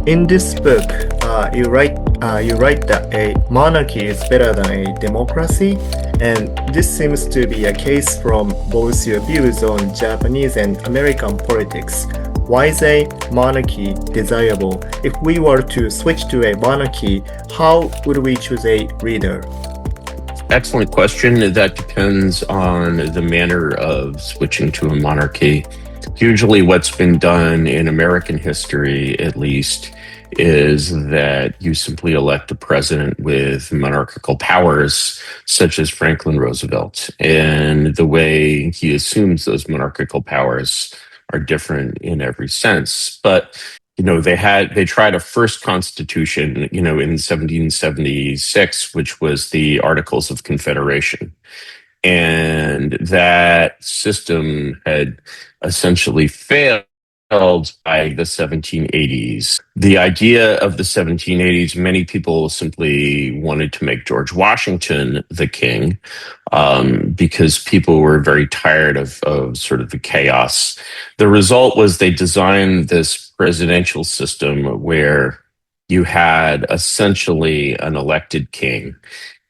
In this book, you write that a monarchy is better than a democracy, and this seems to be a case from both your views on Japanese and American politics. Why is a monarchy desirable? If we were to switch to a monarchy, how would we choose a leader? Excellent question. That depends on the manner of switching to a monarchy. Usually what's been done in American history, at least, is that you simply elect a president with monarchical powers, such as Franklin Roosevelt. And the way he assumes those monarchical powers are different in every sense. But they tried a first constitution, in 1776, which was the Articles of Confederation. And that system had essentially failed by the 1780s. The idea of the 1780s, many people simply wanted to make George Washington the king, because people were very tired of sort of the chaos. The result was they designed this presidential system where you had essentially an elected king.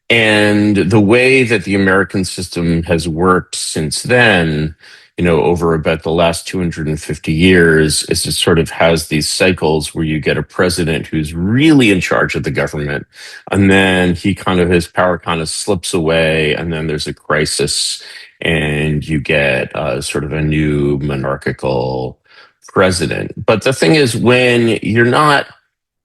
And the way that the American system has worked since then, over about the last 250 years, is it sort of has these cycles where you get a president who's really in charge of the government, and then his power kind of slips away, and then there's a crisis, and you get sort of a new monarchical president. But the thing is, when you're not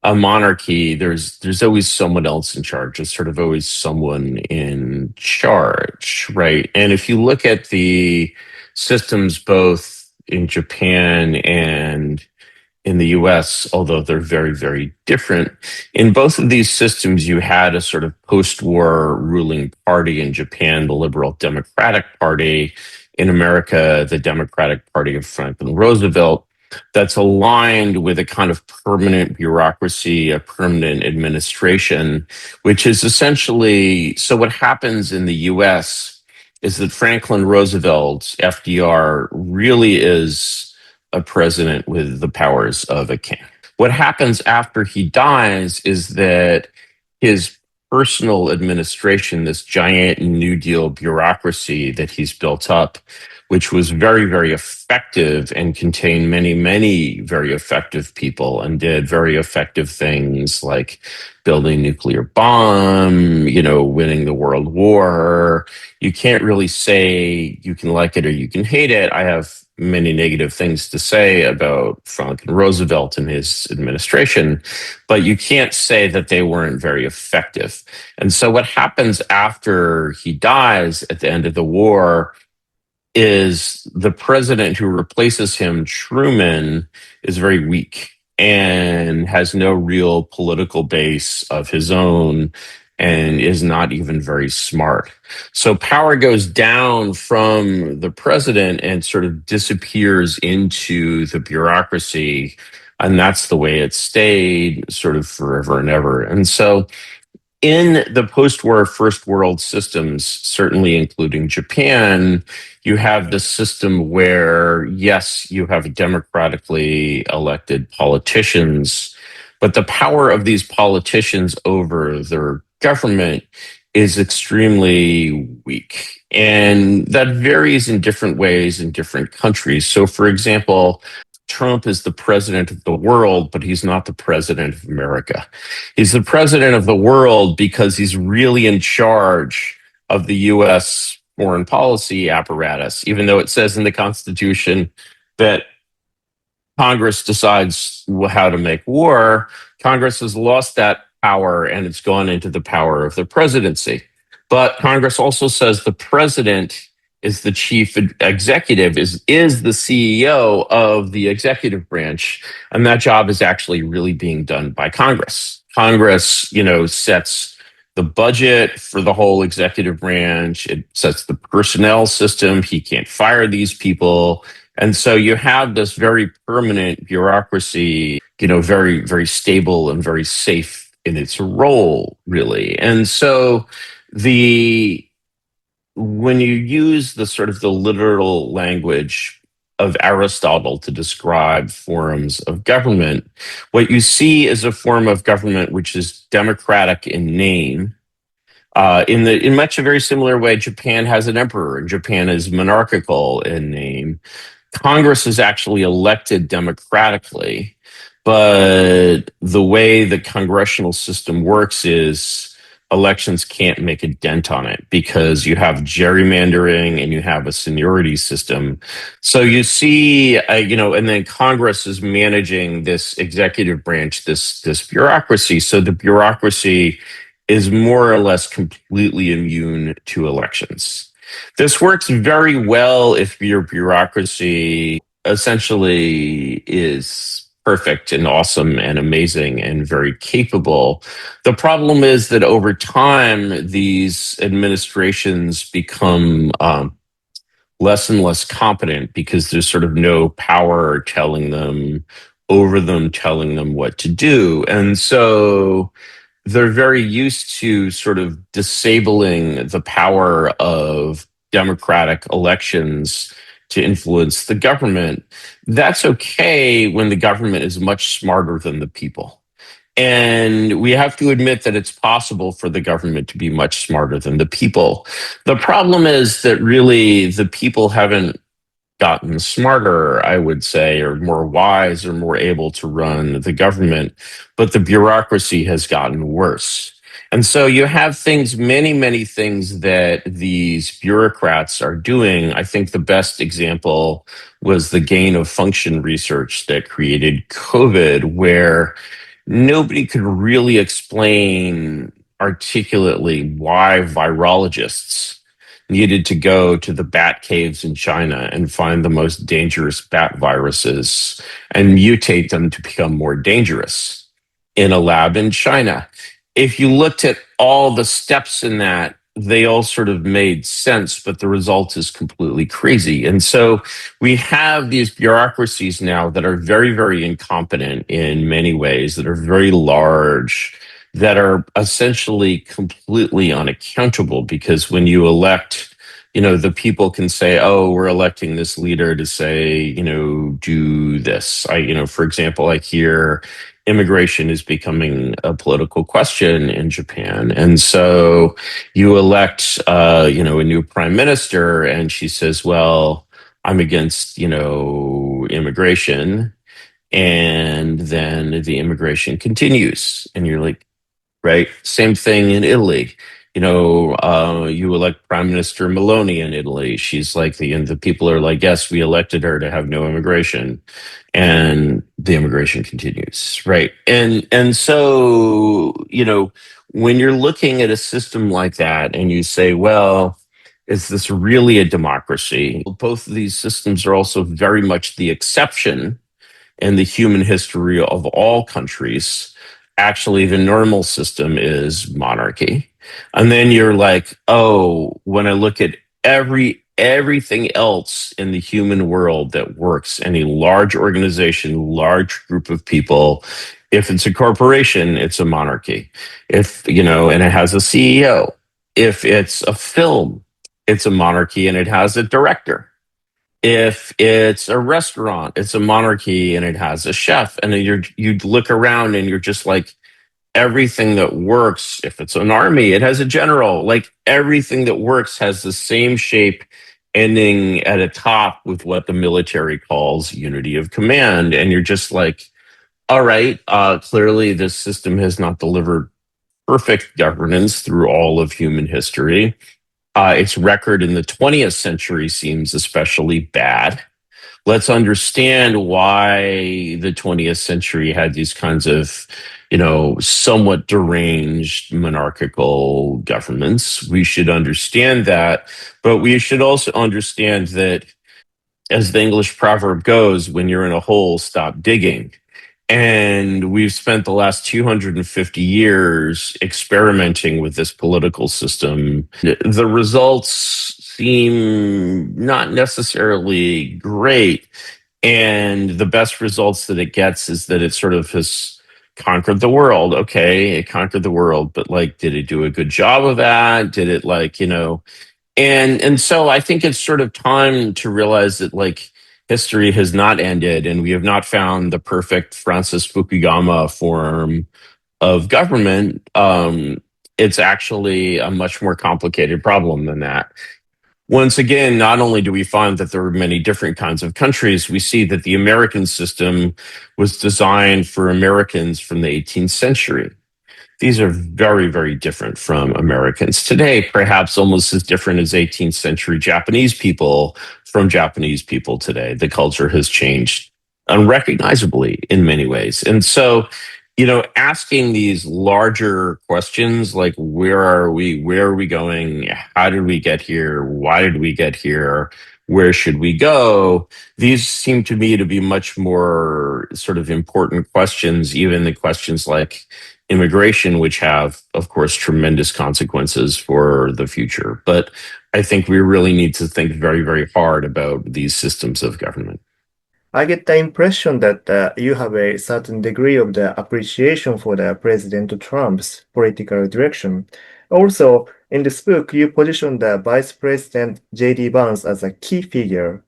a monarchy, there's always someone else in charge. There's sort of always someone in charge, right? And if you look at the systems both in Japan and in the US, although they're very, very different, in both of these systems, you had a sort of post-war ruling party. In Japan, the Liberal Democratic Party. In America, the Democratic Party of Franklin Roosevelt, that's aligned with a kind of permanent bureaucracy, a permanent administration, which is essentially, so what happens in the US is that Franklin Roosevelt, FDR, really is a president with the powers of a king. What happens after he dies is that his personal administration, this giant New Deal bureaucracy that he's built up, which was very, very effective and contained many, many very effective people and did very effective things like building a nuclear bomb, winning the World War. You can't really say you can like it or you can hate it. I have many negative things to say about Franklin Roosevelt and his administration, but you can't say that they weren't very effective. And so what happens after he dies at the end of the war is the president who replaces him, Truman, is very weak and has no real political base of his own and is not even very smart. So power goes down from the president and sort of disappears into the bureaucracy. And that's the way it stayed sort of forever and ever. And so in the post-war first world systems, certainly including Japan, you have this system where, yes, you have democratically elected politicians, but the power of these politicians over their government is extremely weak. And that varies in different ways in different countries. So, for example, Trump is the president of the world, but he's not the president of America. He's the president of the world because he's really in charge of the U.S. foreign policy apparatus, even though it says in the Constitution that Congress decides how to make war. Congress has lost that power and it's gone into the power of the presidency. But Congress also says the president is the chief executive, is the CEO of the executive branch, and that job is actually really being done by Congress. Congress, sets the budget for the whole executive branch. It sets the personnel system. He can't fire these people. And so you have this very permanent bureaucracy, very, very stable and very safe in its role, really. And so when you use the sort of the literal language of Aristotle to describe forms of government, what you see is a form of government which is democratic in name. In much a very similar way, Japan has an emperor, and Japan is monarchical in name. Congress is actually elected democratically, but the way the congressional system works is elections can't make a dent on it because you have gerrymandering and you have a seniority system. So you see, and then Congress is managing this executive branch, this bureaucracy. So the bureaucracy is more or less completely immune to elections. This works very well if your bureaucracy essentially is perfect and awesome and amazing and very capable. The problem is that over time, these administrations become less and less competent because there's sort of no power telling them what to do. And so they're very used to sort of disabling the power of democratic elections to influence the government. That's okay when the government is much smarter than the people. And we have to admit that it's possible for the government to be much smarter than the people. The problem is that really the people haven't gotten smarter, I would say, or more wise or more able to run the government, but the bureaucracy has gotten worse. And so you have many, many things that these bureaucrats are doing. I think the best example was the gain of function research that created COVID, where nobody could really explain articulately why virologists needed to go to the bat caves in China and find the most dangerous bat viruses and mutate them to become more dangerous in a lab in China. If you looked at all the steps in that, they all sort of made sense, but the result is completely crazy. And so we have these bureaucracies now that are very, very incompetent in many ways, that are very large, that are essentially completely unaccountable, because when you elect, the people can say, oh, we're electing this leader to say, do this. For example, I hear immigration is becoming a political question in Japan. And so you elect, a new prime minister, and she says, well, I'm against, immigration. And then the immigration continues. And you're like, right? Same thing in Italy. You elect Prime Minister Meloni in Italy. She's like, and the people are like, yes, we elected her to have no immigration, and the immigration continues, right? And so when you're looking at a system like that, and you say, well, is this really a democracy? Both of these systems are also very much the exception in the human history of all countries. Actually, the normal system is monarchy. And then you're like, oh, when I look at everything else in the human world that works, any large organization, large group of people, if it's a corporation, it's a monarchy. If, and it has a CEO. If it's a film, it's a monarchy and it has a director. If it's a restaurant, it's a monarchy and it has a chef. And then you look around and you're just like, everything that works, if it's an army, it has a general. Like everything that works has the same shape, ending at a top with what the military calls unity of command. And you're just like, all right, clearly this system has not delivered perfect governance through all of human history. Its record in the 20th century seems especially bad. Let's understand why the 20th century had these kinds of, somewhat deranged monarchical governments. We should understand that, but we should also understand that, as the English proverb goes, when you're in a hole, stop digging. And we've spent the last 250 years experimenting with this political system. The results seem not necessarily great. And the best results that it gets is that it sort of has conquered the world. Okay, it conquered the world, but like, did it do a good job of that? Did it and so I think it's sort of time to realize that like history has not ended and we have not found the perfect Francis Fukuyama form of government. It's actually a much more complicated problem than that. Once again, not only do we find that there are many different kinds of countries, we see that the American system was designed for Americans from the 18th century. These are very, very different from Americans today, perhaps almost as different as 18th century Japanese people from Japanese people today. The culture has changed unrecognizably in many ways. And so, asking these larger questions like where are we? Where are we going? How did we get here? Why did we get here? Where should we go? These seem to me to be much more sort of important questions, even the questions like immigration, which have, of course, tremendous consequences for the future. But I think we really need to think very, very hard about these systems of government. I get the impression that you have a certain degree of the appreciation for the President Trump's political direction. Also, in this book, you position the Vice President J.D. Vance as a key figure.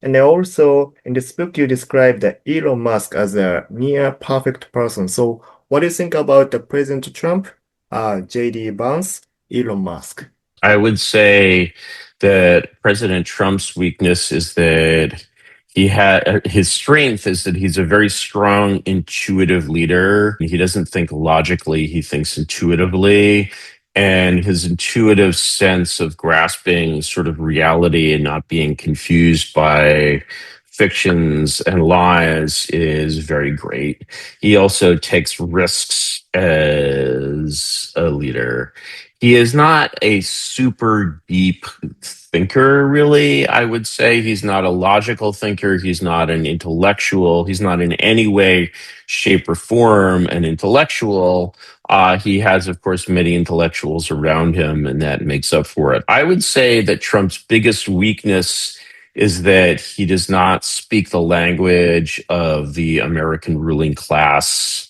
And also, in this book, you describe the Elon Musk as a near perfect person. So, what do you think about the President Trump, J.D. Vance, Elon Musk? I would say that President Trump's weakness is that his strength is that he's a very strong, intuitive leader. He doesn't think logically, he thinks intuitively. And his intuitive sense of grasping sort of reality and not being confused by fictions and lies is very great. He also takes risks as a leader. He is not a super deep thinker, really. I would say he's not a logical thinker. He's not an intellectual. He's not in any way, shape, or form an intellectual. He has, of course, many intellectuals around him, and that makes up for it. I would say that Trump's biggest weakness is that he does not speak the language of the American ruling class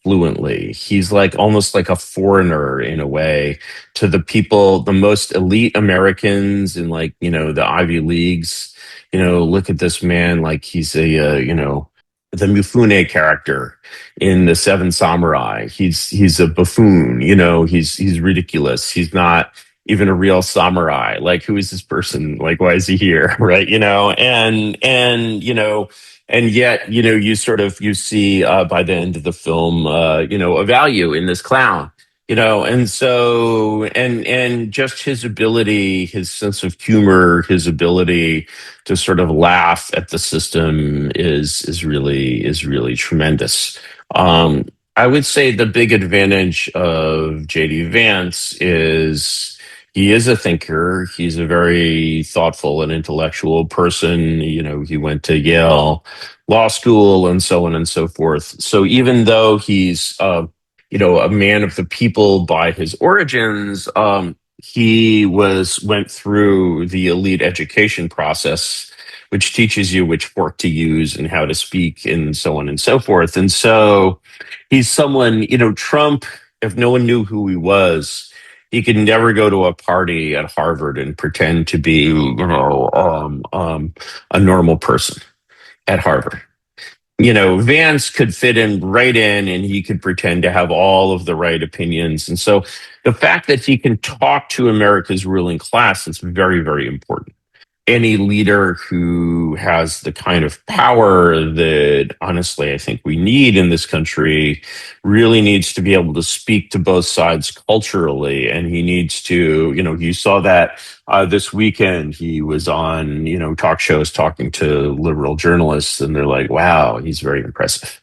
fluently. He's like almost like a foreigner in a way to the people, the most elite Americans in like, the Ivy Leagues. Look at this man like he's the Mifune character in the Seven Samurai. He's a buffoon, he's ridiculous. He's not even a real samurai. Like, who is this person? Like, why is he here? Right. And yet, you see by the end of the film, a value in this clown, and so, and just his ability, his sense of humor, his ability to sort of laugh at the system is really tremendous. I would say the big advantage of JD Vance is he is a thinker. He's a very thoughtful and intellectual person. He went to Yale Law School and so on and so forth. So even though he's a man of the people by his origins, he went through the elite education process, which teaches you which fork to use and how to speak and so on and so forth. And so he's someone, Trump, if no one knew who he was, he could never go to a party at Harvard and pretend to be, a normal person at Harvard. Vance could fit in right in and he could pretend to have all of the right opinions. And so, the fact that he can talk to America's ruling class is very, very important. any leader who has the kind of power that honestly I think we need in this country really needs to be able to speak to both sides culturally. And he needs to, you saw that this weekend he was on, talk shows talking to liberal journalists, and they're like, wow, he's very impressive.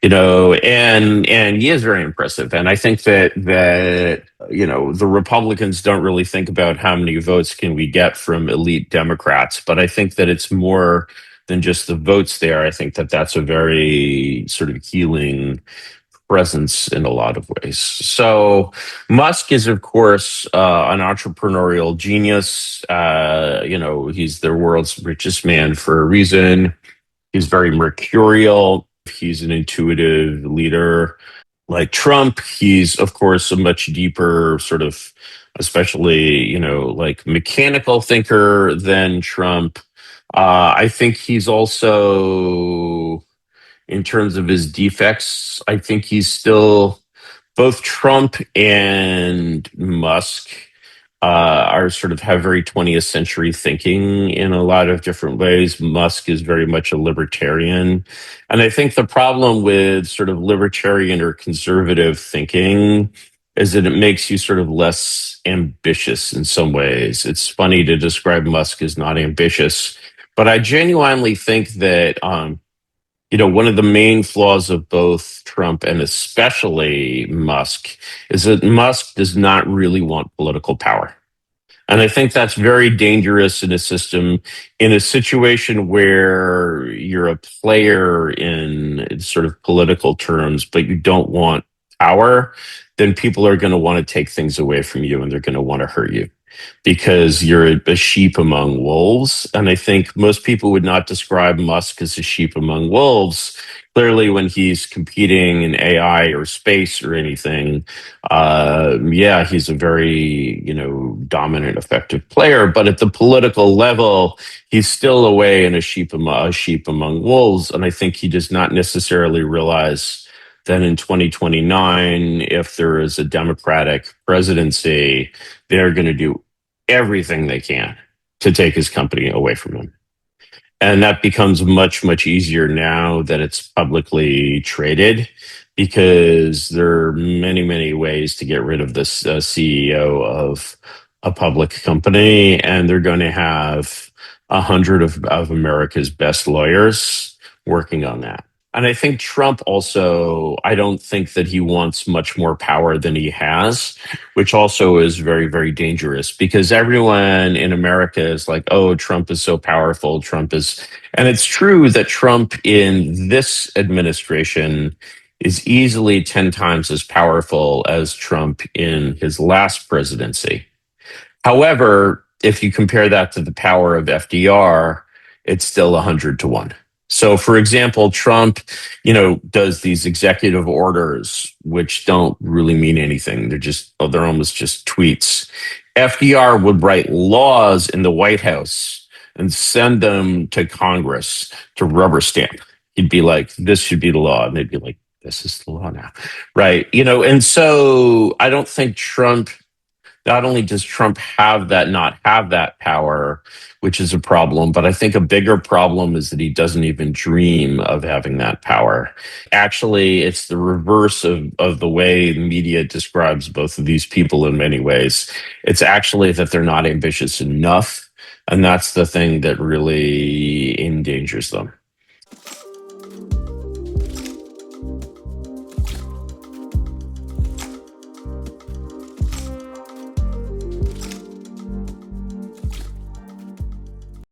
And he is very impressive. And I think that the Republicans don't really think about how many votes can we get from elite Democrats, but I think that it's more than just the votes there. I think that that's a very sort of healing presence in a lot of ways. So Musk is, of course, an entrepreneurial genius. He's the world's richest man for a reason. He's very mercurial. He's an intuitive leader. Like Trump, he's, of course, a much deeper sort of, especially, like mechanical thinker than Trump. I think he's also, in terms of his defects, I think he's still, both Trump and Musk are sort of have very 20th century thinking in a lot of different ways. Musk is very much a libertarian. And I think the problem with sort of libertarian or conservative thinking is that it makes you sort of less ambitious in some ways. It's funny to describe Musk as not ambitious, but I genuinely think that one of the main flaws of both Trump and especially Musk is that Musk does not really want political power. And I think that's very dangerous in a system, in a situation where you're a player in sort of political terms, but you don't want power, then people are going to want to take things away from you and they're going to want to hurt you because you're a sheep among wolves. And I think most people would not describe Musk as a sheep among wolves. Clearly, when he's competing in AI or space or anything, he's a very, dominant, effective player. But at the political level, he's still away in a sheep among wolves. And I think he does not necessarily realize that in 2029, if there is a Democratic presidency, they're going to do everything they can to take his company away from him. And that becomes much, much easier now that it's publicly traded because there are many, many ways to get rid of this CEO of a public company. And they're going to have 100 of America's best lawyers working on that. And I think Trump also, I don't think that he wants much more power than he has, which also is very, very dangerous because everyone in America is like, oh, Trump is so powerful. And it's true that Trump in this administration is easily 10 times as powerful as Trump in his last presidency. However, if you compare that to the power of FDR, it's still 100 to 1. So, for example, Trump, does these executive orders, which don't really mean anything. They're almost just tweets. FDR would write laws in the White House and send them to Congress to rubber stamp. He'd be like, this should be the law. And they'd be like, this is the law now. Right. And so I don't think not only does Trump not have that power, which is a problem, but I think a bigger problem is that he doesn't even dream of having that power. Actually, it's the reverse of the way the media describes both of these people in many ways. It's actually that they're not ambitious enough. And that's the thing that really endangers them.